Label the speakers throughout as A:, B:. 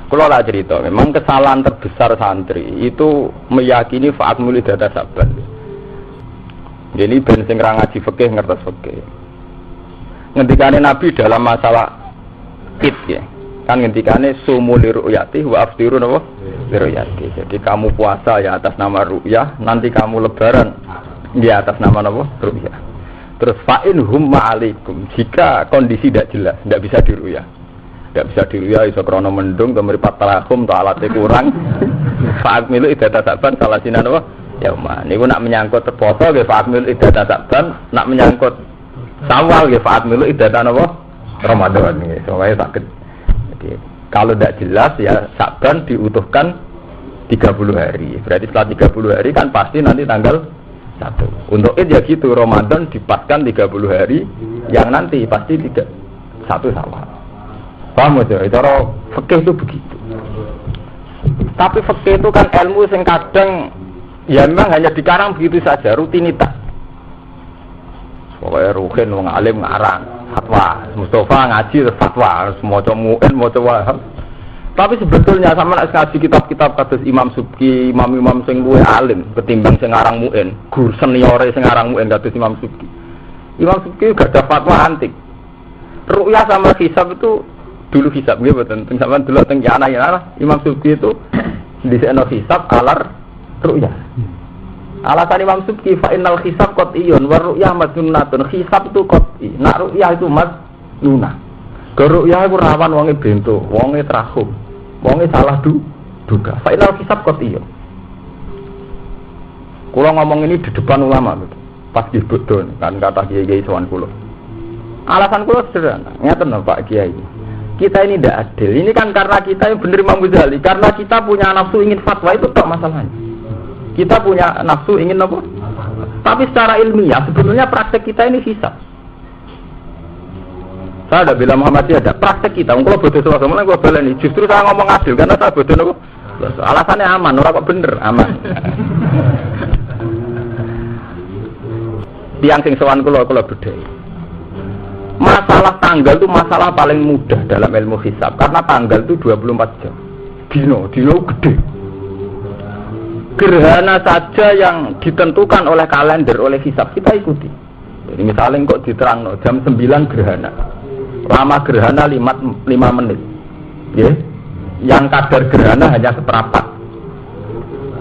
A: Kalau lah cerita, memang kesalahan terbesar santri itu meyakini fa'akmul iddata saban. Jadi ben sing ra ngaji fikih ngertos fikih. Ngendikane Nabi dalam masalah id ya. Kan ngendikane sumu li ru'yati wa aftiru napa? Li ru'yati. Jadi kamu puasa ya atas nama ru'yah, nanti kamu lebaran di atas nama napa? Ru'yah. Terus fa'in hum ma'alikum. Jika kondisi tidak jelas, tidak bisa diruyah. Tidak bisa diruyah iso krana mendung kemripat talahum to alate kurang. Fa'akmilu iddata saban salah sinan apa? Ya man, niku nak menyangkut poso nggih fa'akmilu iddata saban, nak menyangkut Sawal nggih fa'akmilu iddata napa? Ramadan nggih. Soale sakit. Jadi kalau tidak jelas ya Saban diutuhkan 30 hari. Berarti setelah 30 hari kan pasti nanti tanggal 1. Untuk id ya gitu, Ramadan dipaskan 30 hari yang nanti pasti tidak 1 Sawal. Paham aja, cara fikih itu begitu. Tapi fikih itu kan ilmu yang kadang ya memang hanya dikarang begitu saja, rutinitas. Pokoknya Ruhin wong alim ngarang fatwa, Mustafa ngaji fatwa, maca mu'in, maca wahab. Tapi sebetulnya sama nek ngaji kitab-kitab kados Imam Subki, imam-imam sing luwih alim ketimbang sing ngarang mu'in, guru seniore sing ngarang mu'in kados Imam Subki. Imam Subki gak ada fatwa antik. Ru'yah sama hisab itu dulu hisab nggih mboten teng sampean delok teng yana Imam Subki itu dhisikno hisab alar ru'yah. Alasan Imam Subki fa innal hisab qat'iyun wa ru'yah madnunatun. Hisab itu qat'i, nak ru'yah itu madnunah. Ke ru'yah iku rawan wonge bento, wonge trahum, wonge salah duga. Fa innal hisab qat'iyun. Kula ngomong ini di depan ulama gitu. Pas di bodho kan kata kiai-kiai sowan kula. Alasan kula sederhana, ngeten Pak Kiai. Kita ini tidak adil. Ini kan karena kita yang benar Imam Ghazali. Karena kita punya nafsu ingin fatwa itu tak masalahnya. Kita punya nafsu ingin apa? Tapi secara ilmiah sebetulnya praktek kita ini hisab. Saya ada bilang Muhammadiyah ada praktek kita. Kalau bodoh soal mana gue bela ini. Justru saya ngomong adil karena saya bodoh nopo. Alasannya aman. Orang kok bener aman. Tiang sing sowan kula beda. Masalah tanggal itu masalah paling mudah dalam ilmu hisab karena tanggal itu 24 jam. Dino gede. Gerhana saja yang ditentukan oleh kalender, oleh hisab kita ikuti. Jadi misalnya kok diterangno jam 9 gerhana. Lama gerhana 5 menit. Ya. Yang kadar gerhana hanya seperempat.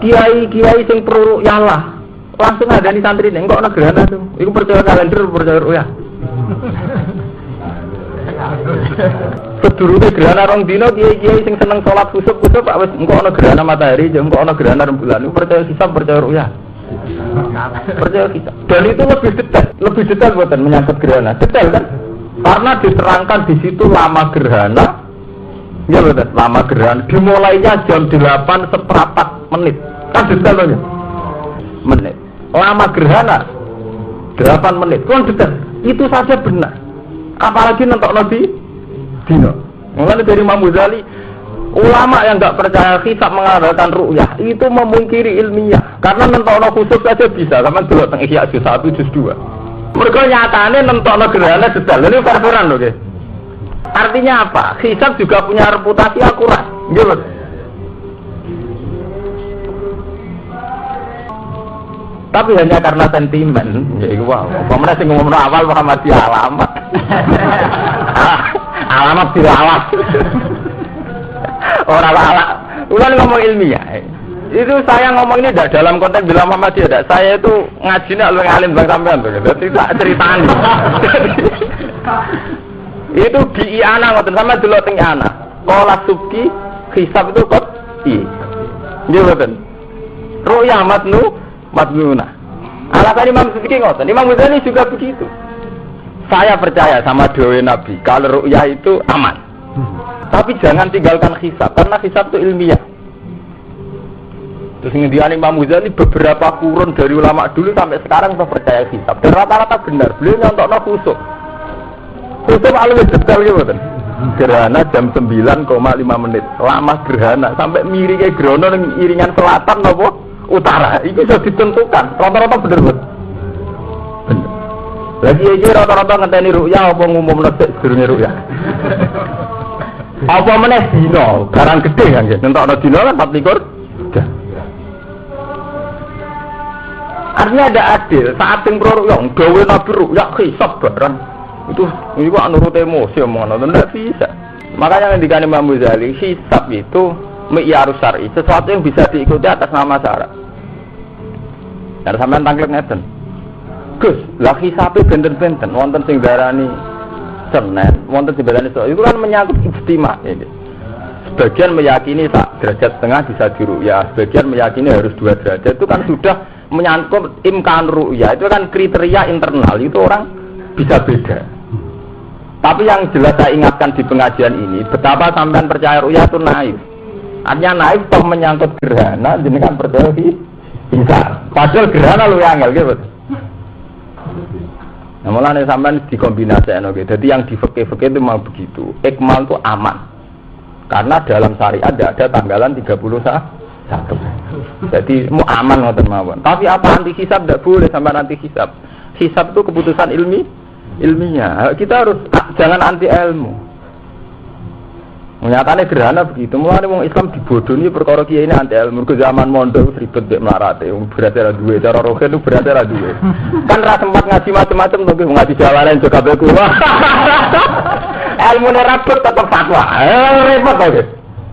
A: Kiai sing perlu yalah. Langsung ada di santri ning kok ana gerhana tuh. Iku percaya kalender, percaya ru'yah. Sedurunge gerhana rong dina kiai sing seneng salat khusuk Pak wis engko ana gerhana matahari, jeng engko ana gerhana rembulan. Iku percaya hisab, percaya ru'yah. Percaya hisab. Dan itu lebih detail buatan menyangkut gerhana. Detail kan? Karena diterangkan di situ lama gerhana. Ya betul, lama gerhana dimulainya jam 8 seperempat menit. Kan detailnya. Menit. Lama gerhana 8 menit. Kan detail. Itu saja benar. Apalagi nentokno di dino. Mulane dari Imam Ghazali, ulama yang enggak percaya hisab mengandalkan ru'yah itu memungkiri ilmiah. Karena nentokno khusus saja bisa, sama delok teng Ihya juz 1 juz 2. Mergo nyatane nentokno gerhana detail. Ini peraturan lho, nggih. Artinya apa? Hisab juga punya reputasi akurat. Nggih, Mas. Tapi hanya karena sentimen, ya itu wow. Pemenang sing ngomong awal Muhammadiyah alamat, alamat dilawat. Orang alamat, ulang ngomong ilmiah. Itu saya ngomong ini tidak dalam konteks bilang Muhammadiyah, tidak. Saya itu ngajinya lu ngalim bang sampean tuh, jadi tak ceritaan. Itu di Iana ngoten sama dulu teng Iana. Qala Subki hisab itu kok iya ngoten. Ru'yah madnuna. Alasan Imam Subki ngoten. Imam Ghazali juga begitu. Saya percaya sama dewe Nabi kalau ru'yah itu aman. Tapi jangan tinggalkan hisab karena hisab itu ilmiah. Terus ngendikan Imam Ghazali beberapa kurun dari ulama dulu sampai sekarang sudah percaya hisab. Dan rata-rata benar. Beliau nyontokno khusuk. Khusuk alwe detail gitu kan. Gerhana jam 9,5 menit. Lama gerhana sampai miringnya gerhana ning iringan selatan napa? Utara, itu sudah ditentukan. Rata-rata bener. Lagi aja rata-rata ngenteni ru'yah apa ngumumno sik sedurunge ru'yah. Apa meneh dina, barang gede kan nggih. Nentokno dina kan 24. Artinya ada adil, saat yang prorok gawe nabi ru'ya hisab barang. Itu nurut emosi omongan, tidak bisa. Makanya yang dikatakan Imam Ghazali, hisab itu mi'yarus syar'i, sesuatu yang bisa diikuti atas nama syarak. Dan sampean tanglet ngeten. Gus, lah hisabe benten-benten, wonten sing darani Senin, wonten sing darani Selasa. Itu kan menyangkut ijtima ini. Sebagian meyakini sak derajat setengah bisa diru'ya, sebagian meyakini harus 2 derajat. Itu kan sudah menyangkut imkan ru'ya, itu kan kriteria internal, itu orang bisa beda. Tapi yang jelas saya ingatkan di pengajian ini, betapa sampean percaya ru'ya itu naif. Artinya naif toh menyangkut gerhana, jadi kan percaya bisa. Padahal gerhana lu yang angel gitu. Nah, mulanya sampean dikombinasikan, oke. Jadi yang di fikih-fikih itu memang begitu. Ikmal itu aman. Karena dalam syariat ada tanggalan 31. Jadi mau aman ngoten mawon. Tapi apa anti hisab tidak boleh sampai anti hisab. Hisab itu keputusan ilmiah. Kita harus jangan anti ilmu. Nyatane gerhana begitu. Mulane wong Islam dibodohi perkara kiai ini anti ilmu. Ke zaman mondok ribet mek mlarate. Wong berarti ra duwe cara rohe itu berarti ra duwe. Kan ra sempat ngaji macam-macam to ngaji jalanan juga kabeh kuwi. Ilmu ne rapet tetep fatwa. Repot to.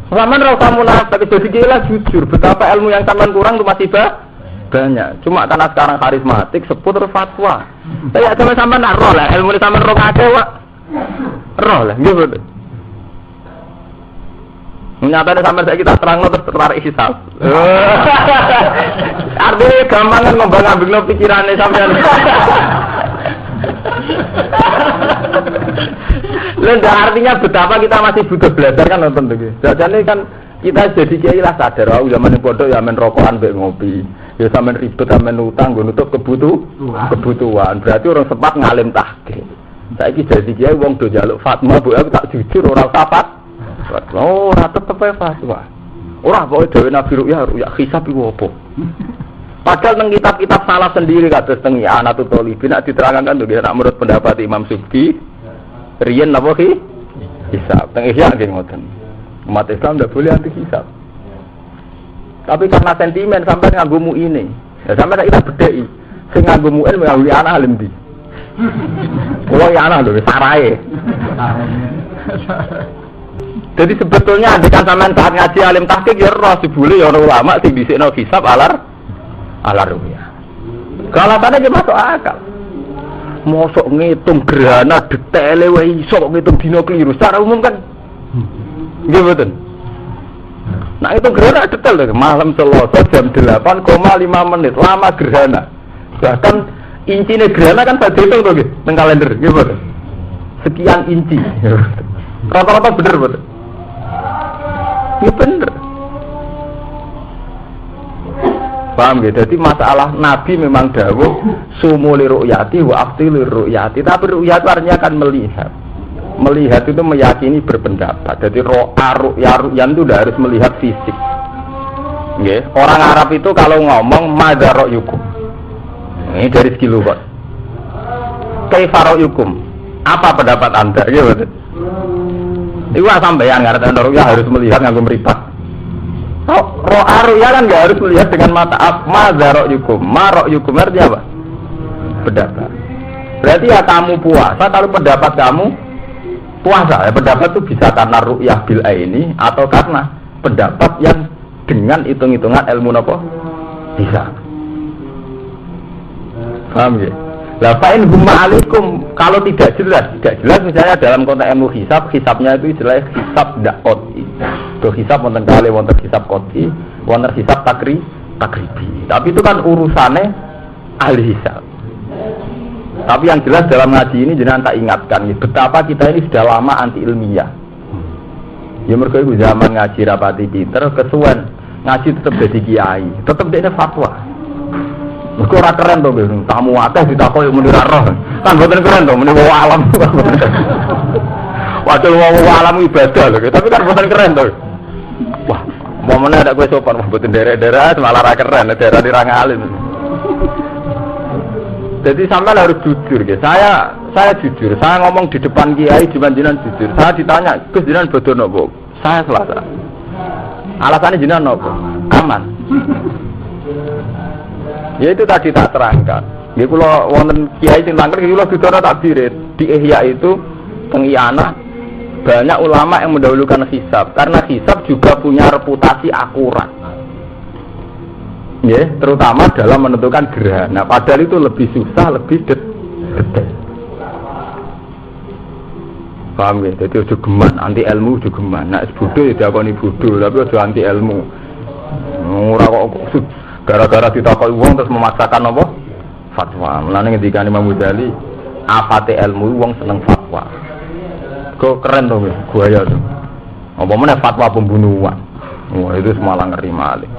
A: Sampeyan ra usah munafik jadi gila jujur betapa ilmu yang sampean kurang itu masih banyak. Cuma karena sekarang karismatik seputar fatwa. Saya sampean nak roh lah ilmu sampean roh akeh wae. Roh lah nggih betul. Nyatane sampean saiki tak terangno terus tertarik hisab. Artinya gampangan ngembang-ambingno pikirane sampean. Lenda artinya betapa kita masih butuh belajar kan nonton tuh. Jadi kan kita jadi kiai lah sadar, zaman pondok ya men rokokan mbek ngopi. Ya sampean ribet sampean utang nggo nutup kebutuhan. Berarti orang sempat ngalim tahqiq. Saiki jadi kiai wong do njaluk fatwa, mbok aku tak jujur ora safat. Oh, ora tetep fatwa. Ora pokoke dhewe nabi ru'ya hisab iku apa? Padahal teng kitab-kitab salah sendiri kados teng Anatul Talibin nek diterangkan tuh nek menurut pendapat Imam Subki riyen napa ki? Hisab. Teng Ihya nggih ngoten. Umat Islam ndak boleh anti hisab. Tapi karena sentimen sampai nganggo ini. Ya sampai kita bedheki. Sing nganggo mu'in nganggo anak alim di. Kulo ya anak lho sarae. Jadi sebetulnya andikan sampean saat ngaji alim tahqiq ya roh dibule ya ulama sing dhisikno hisab alar ru'ya. Kalasannya dia masuk akal. Mosok ngitung gerhana detaile wae iso ngitung dina keliru. Secara umum kan nggih mboten. Nah itu gerhana detail lho, malam Selasa jam 8,5 menit lama gerhana. Bahkan incine gerhana kan saya hitung to nggih teng kalender nggih mboten. Sekian inci. Rata-rata bener mboten. Ya bener. Paham ya? Jadi masalah Nabi memang dawuh sumuli ru'yati wa aftilir ru'yati. Tapi ru'yat artinya kan melihat. Melihat itu meyakini berpendapat. Jadi ru'yan itu udah harus melihat fisik. Nggih. Orang Arab itu kalau ngomong madza ra'yukum. Ini dari segi lughat. Kaifa ra'yukum? Apa pendapat Anda? Gitu. Itu sampeyan ngarep ru'ya harus melihat nganggo mripat. Ru'ya kan nggak harus melihat dengan mata madza ra'yukum. Ma ra'yukum artinya apa? Pendapat. Berarti ya kamu puasa kalau pendapat kamu puasa. Ya pendapat itu bisa karena ru'yah bil aini atau karena pendapat yang dengan hitung-hitungan ilmu napa? Bisa. Paham ya? Lah fa'in humma alaikum kalau tidak jelas misalnya dalam konteks ilmu hisabnya itu jelas hisab ndak qot'i. Do hisab wonten kali wonten hisab qot'i, wonten hisab takribi. Tapi itu kan urusane ahli hisab. Tapi yang jelas dalam ngaji ini jenengan tak ingatkan betapa kita ini sudah lama anti ilmiah. Ya mergo iku zaman ngaji rapati pinter kesuwen ngaji tetap jadi kiai, tetap dene fatwa. Mergo ora keren to, tamu akeh ditakoki muni ra roh. Kan mboten keren to, muni wong alam. Waduh wong alam ibadah lho, tapi kan mboten keren to. Wah, momone ada kowe sopan mboten derek-derek malah ra keren, daerah dirang alim. Jadi sampean harus jujur ya. Saya jujur, saya ngomong di depan kiai jenengan jujur. Saya ditanya, "Gus jenengan bodoh nopo?" Saya selasa. Alasannya jenengan nopo? Aman. Ya itu tadi tak terangkan. Nggih kula wonten kiai sing tangker kula dudara takbir di Ihya itu teng Iyana banyak ulama yang mendahulukan hisab karena hisab juga punya reputasi akurat. Ya, terutama dalam menentukan gerhana. Padahal itu lebih susah, lebih detail. Paham ya? Jadi ojo geman, anti ilmu ojo geman. Nek bodoh ya diakoni bodoh, tapi ojo anti ilmu. Ora kok gara-gara ditakoki wong terus memaksakan apa? Fatwa. Mulane ngendikane Imam Ghazali, apate ilmu wong seneng fatwa. Kok keren to, gaya to. Apa meneh fatwa pembunuhan. Wah, itu semalang ngeri malih.